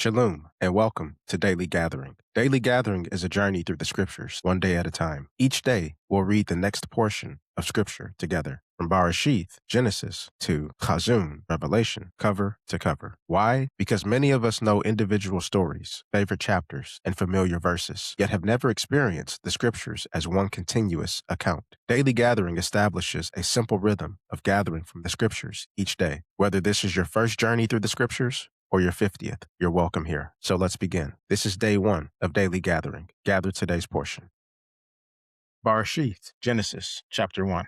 Shalom, and welcome to Daily Gathering. Daily Gathering is a journey through the scriptures, one day at a time. Each day, we'll read the next portion of scripture together, from Barashyth, Genesis, to Chazon, Revelation, cover to cover. Why? Because many of us know individual stories, favorite chapters, and familiar verses, yet have never experienced the scriptures as one continuous account. Daily Gathering establishes a simple rhythm of gathering from the scriptures each day. Whether this is your first journey through the scriptures, or your 50th, you're welcome here. So let's begin. This is day 1 of Daily Gathering. Gather today's portion. Barashyth, Genesis, chapter 1.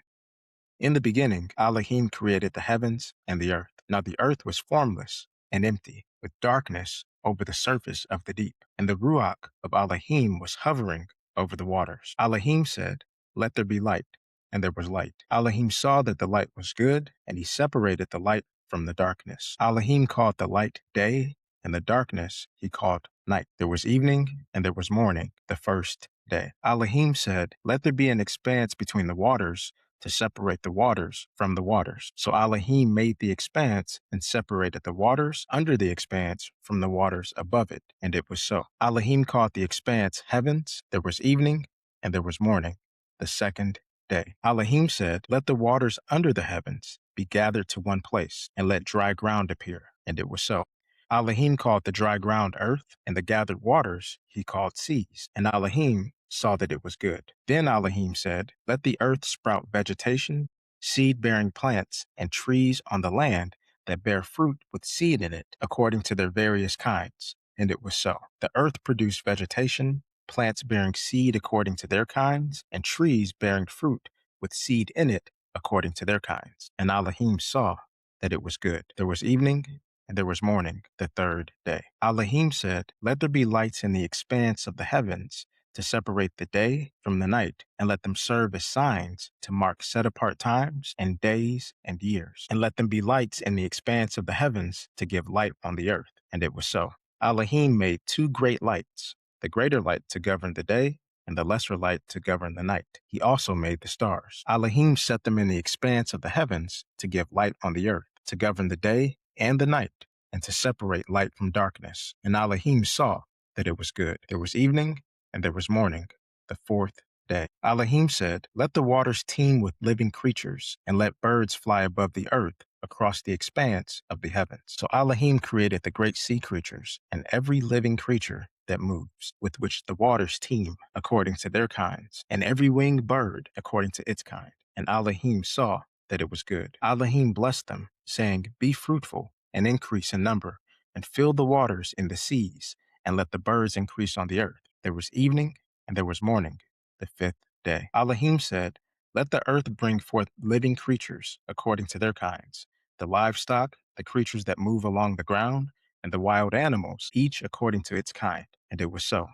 In the beginning, Elohim created the heavens and the earth. Now the earth was formless and empty, with darkness over the surface of the deep. And the Ruach of Elohim was hovering over the waters. Elohim said, "Let there be light." And there was light. Elohim saw that the light was good, and he separated the light from the darkness. Elohim called the light day, and the darkness he called night. There was evening, and there was morning, the first day. Elohim said, "Let there be an expanse between the waters to separate the waters from the waters." So Elohim made the expanse and separated the waters under the expanse from the waters above it, and it was so. Elohim called the expanse heavens. There was evening, and there was morning, the second day. Elohim said, "Let the waters under the heavens be gathered to one place, and let dry ground appear." And it was so. Elohim called the dry ground earth, and the gathered waters he called seas. And Elohim saw that it was good. Then Elohim said, "Let the earth sprout vegetation, seed-bearing plants, and trees on the land that bear fruit with seed in it, according to their various kinds." And it was so. The earth produced vegetation, plants bearing seed according to their kinds, and trees bearing fruit with seed in it according to their kinds. And Elohim saw that it was good. There was evening, and there was morning, the third day. Elohim said, "Let there be lights in the expanse of the heavens to separate the day from the night, and let them serve as signs to mark set-apart times and days and years. And let them be lights in the expanse of the heavens to give light on the earth." And it was so. Elohim made 2 great lights, the greater light to govern the day, and the lesser light to govern the night. He also made the stars. Elohim set them in the expanse of the heavens to give light on the earth, to govern the day and the night, and to separate light from darkness. And Elohim saw that it was good. There was evening, and there was morning, the fourth day. Elohim said, "Let the waters teem with living creatures, and let birds fly above the earth across the expanse of the heavens." So Elohim created the great sea creatures and every living creature that moves, with which the waters teem according to their kinds, and every winged bird according to its kind. And Elohim saw that it was good. Elohim blessed them, saying, "Be fruitful and increase in number, and fill the waters in the seas, and let the birds increase on the earth." There was evening, and there was morning, the fifth day. Elohim said, "Let the earth bring forth living creatures according to their kinds, the livestock, the creatures that move along the ground, and the wild animals, each according to its kind." And it was so.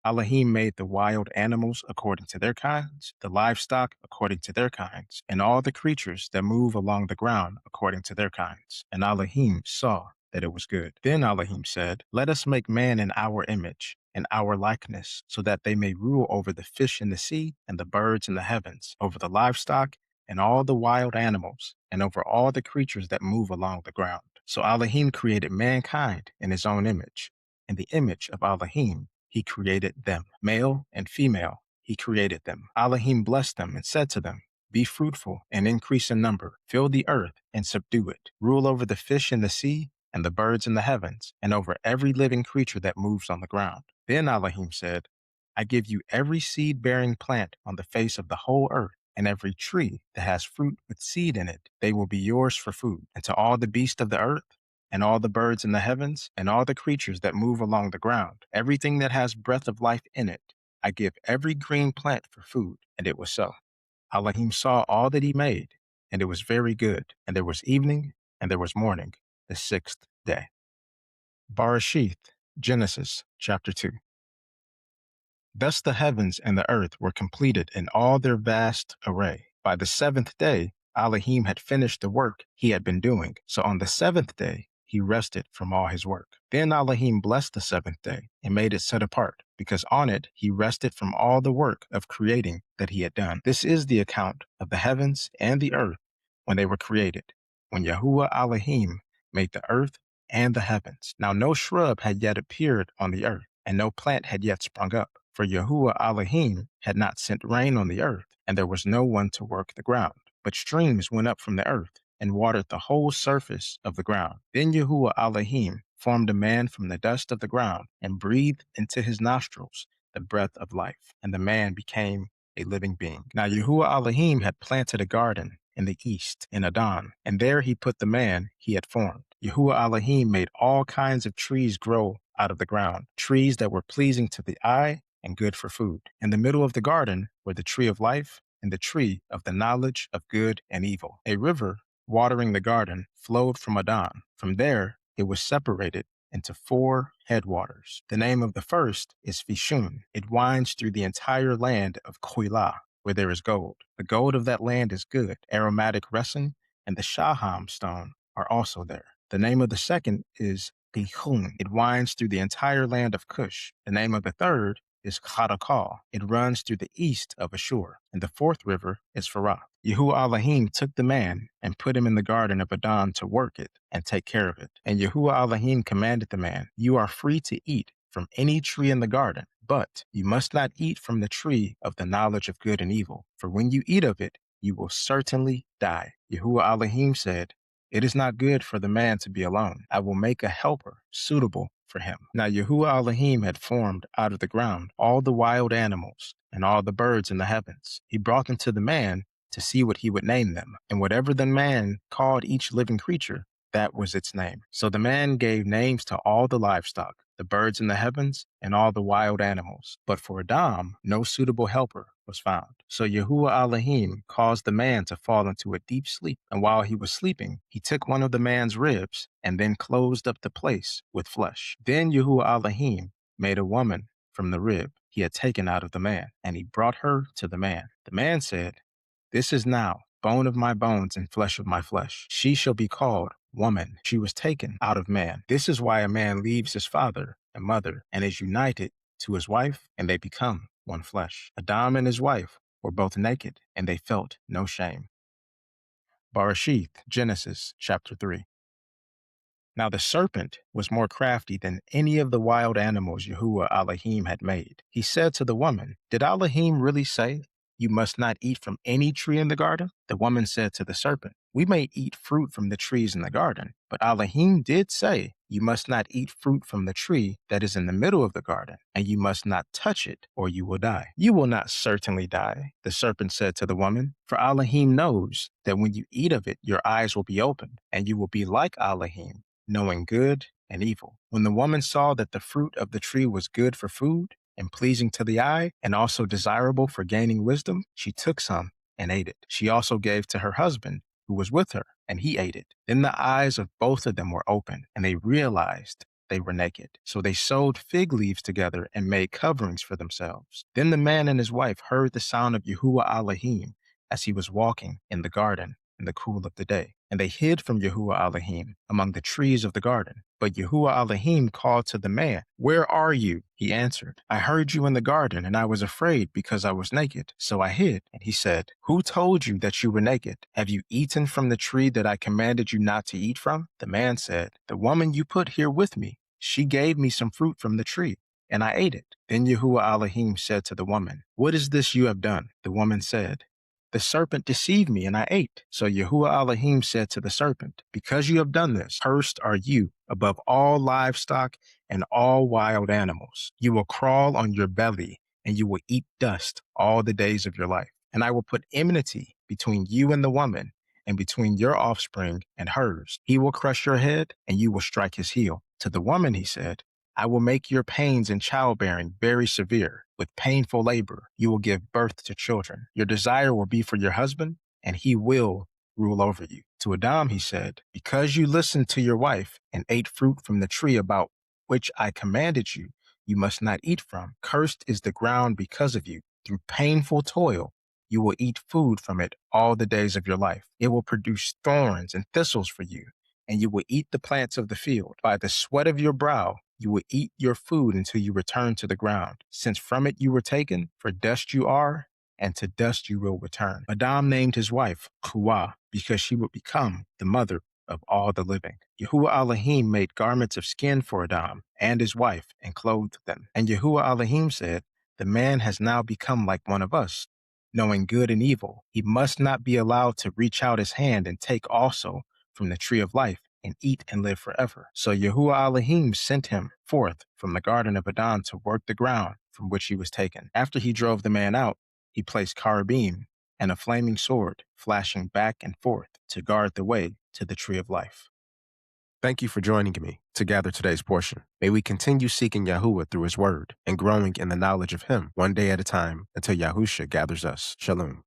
Elohim made the wild animals according to their kinds, the livestock according to their kinds, and all the creatures that move along the ground according to their kinds. And Elohim saw that it was good. Then Elohim said, "Let us make man in our image, in our likeness, so that they may rule over the fish in the sea and the birds in the heavens, over the livestock and all the wild animals, and over all the creatures that move along the ground." So Elohim created mankind in his own image. In the image of Elohim, he created them. Male and female, he created them. Elohim blessed them and said to them, "Be fruitful and increase in number. Fill the earth and subdue it. Rule over the fish in the sea and the birds in the heavens, and over every living creature that moves on the ground." Then Elohim said, "I give you every seed-bearing plant on the face of the whole earth, and every tree that has fruit with seed in it. They will be yours for food. And to all the beasts of the earth, and all the birds in the heavens, and all the creatures that move along the ground, everything that has breath of life in it, I give every green plant for food." And it was so. Elohim saw all that he made, and it was very good. And there was evening, and there was morning, the sixth day. Barashyth, Genesis, chapter 2. Thus the heavens and the earth were completed in all their vast array. By the 7th day, Elohim had finished the work he had been doing. So on the 7th day, he rested from all his work. Then Elohim blessed the 7th day and made it set apart, because on it he rested from all the work of creating that he had done. This is the account of the heavens and the earth when they were created, when Yahuah Elohim made the earth and the heavens. Now no shrub had yet appeared on the earth, and no plant had yet sprung up, for Yahuah Elohim had not sent rain on the earth, and there was no one to work the ground. But streams went up from the earth, and watered the whole surface of the ground. Then Yahuah Elohim formed a man from the dust of the ground, and breathed into his nostrils the breath of life, and the man became a living being. Now Yahuah Elohim had planted a garden in the east, in Adon, and there he put the man he had formed. Yahuah Elohim made all kinds of trees grow out of the ground, trees that were pleasing to the eye and good for food. In the middle of the garden were the tree of life and the tree of the knowledge of good and evil. A river watering the garden flowed from Adon. From there it was separated into 4 headwaters. The name of the first is Fishun. It winds through the entire land of Koilah, where there is gold. The gold of that land is good. Aromatic resin and the shaham stone are also there. The name of the second is Gihun. It winds through the entire land of Cush. The name of the third is Chadakal. It runs through the east of Ashur. And the fourth river is Farah. Yahuah Elohim took the man and put him in the garden of Adon to work it and take care of it. And Yahuah Elohim commanded the man, "You are free to eat from any tree in the garden, but you must not eat from the tree of the knowledge of good and evil, for when you eat of it, you will certainly die." Yahuah Elohim said, "It is not good for the man to be alone. I will make a helper suitable for him." Now Yahuah Elohim had formed out of the ground all the wild animals and all the birds in the heavens. He brought them to the man to see what he would name them. And whatever the man called each living creature, that was its name. So the man gave names to all the livestock, the birds in the heavens, and all the wild animals. But for Adam, no suitable helper was found. So Yahuah Elohim caused the man to fall into a deep sleep. And while he was sleeping, he took one of the man's ribs and then closed up the place with flesh. Then Yahuah Elohim made a woman from the rib he had taken out of the man, and he brought her to the man. The man said, "This is now bone of my bones and flesh of my flesh. She shall be called woman. She was taken out of man. This is why a man leaves his father and mother and is united to his wife, and they become one flesh." Adam and his wife were both naked, and they felt no shame. Barashyth, Genesis chapter 3. Now the serpent was more crafty than any of the wild animals Yahuah Elohim had made. He said to the woman, "Did Elohim really say, 'You must not eat from any tree in the garden'?" The woman said to the serpent, "We may eat fruit from the trees in the garden, but Elohim did say, 'You must not eat fruit from the tree that is in the middle of the garden, and you must not touch it, or you will die.'" "You will not certainly die," the serpent said to the woman, "for Elohim knows that when you eat of it, your eyes will be opened, and you will be like Elohim, knowing good and evil." When the woman saw that the fruit of the tree was good for food and pleasing to the eye, and also desirable for gaining wisdom, she took some and ate it. She also gave to her husband, who was with her, and he ate it. Then the eyes of both of them were opened, and they realized they were naked. So they sewed fig leaves together and made coverings for themselves. Then the man and his wife heard the sound of Yahuah Elohim as he was walking in the garden in the cool of the day. And they hid from Yahuah Elohim among the trees of the garden. But Yahuah Elohim called to the man, "Where are you?" He answered, "I heard you in the garden, and I was afraid because I was naked, so I hid." And he said, "Who told you that you were naked? Have you eaten from the tree that I commanded you not to eat from?" The man said, "The woman you put here with me, she gave me some fruit from the tree, and I ate it." Then Yahuah Elohim said to the woman, "What is this you have done?" The woman said, "The serpent deceived me, and I ate." So Yahuah Elohim said to the serpent, "Because you have done this, cursed are you above all livestock and all wild animals. You will crawl on your belly, and you will eat dust all the days of your life. And I will put enmity between you and the woman, and between your offspring and hers. He will crush your head, and you will strike his heel." To the woman he said, "I will make your pains in childbearing very severe. With painful labor, you will give birth to children. Your desire will be for your husband, and he will rule over you." To Adam he said, "Because you listened to your wife and ate fruit from the tree about which I commanded you, you must not eat from. Cursed is the ground because of you. Through painful toil, you will eat food from it all the days of your life. It will produce thorns and thistles for you, and you will eat the plants of the field. By the sweat of your brow, you will eat your food until you return to the ground, since from it you were taken, for dust you are, and to dust you will return." Adam named his wife Yahuah because she would become the mother of all the living. Yahuah Elohim made garments of skin for Adam and his wife and clothed them. And Yahuah Elohim said, "The man has now become like one of us, knowing good and evil. He must not be allowed to reach out his hand and take also from the tree of life and eat and live forever." So Yahuah Elohim sent him forth from the garden of Eden to work the ground from which he was taken. After he drove the man out, he placed cherubim and a flaming sword flashing back and forth to guard the way to the tree of life. Thank you for joining me to gather today's portion. May we continue seeking Yahuah through his word and growing in the knowledge of him one day at a time until Yahusha gathers us. Shalom.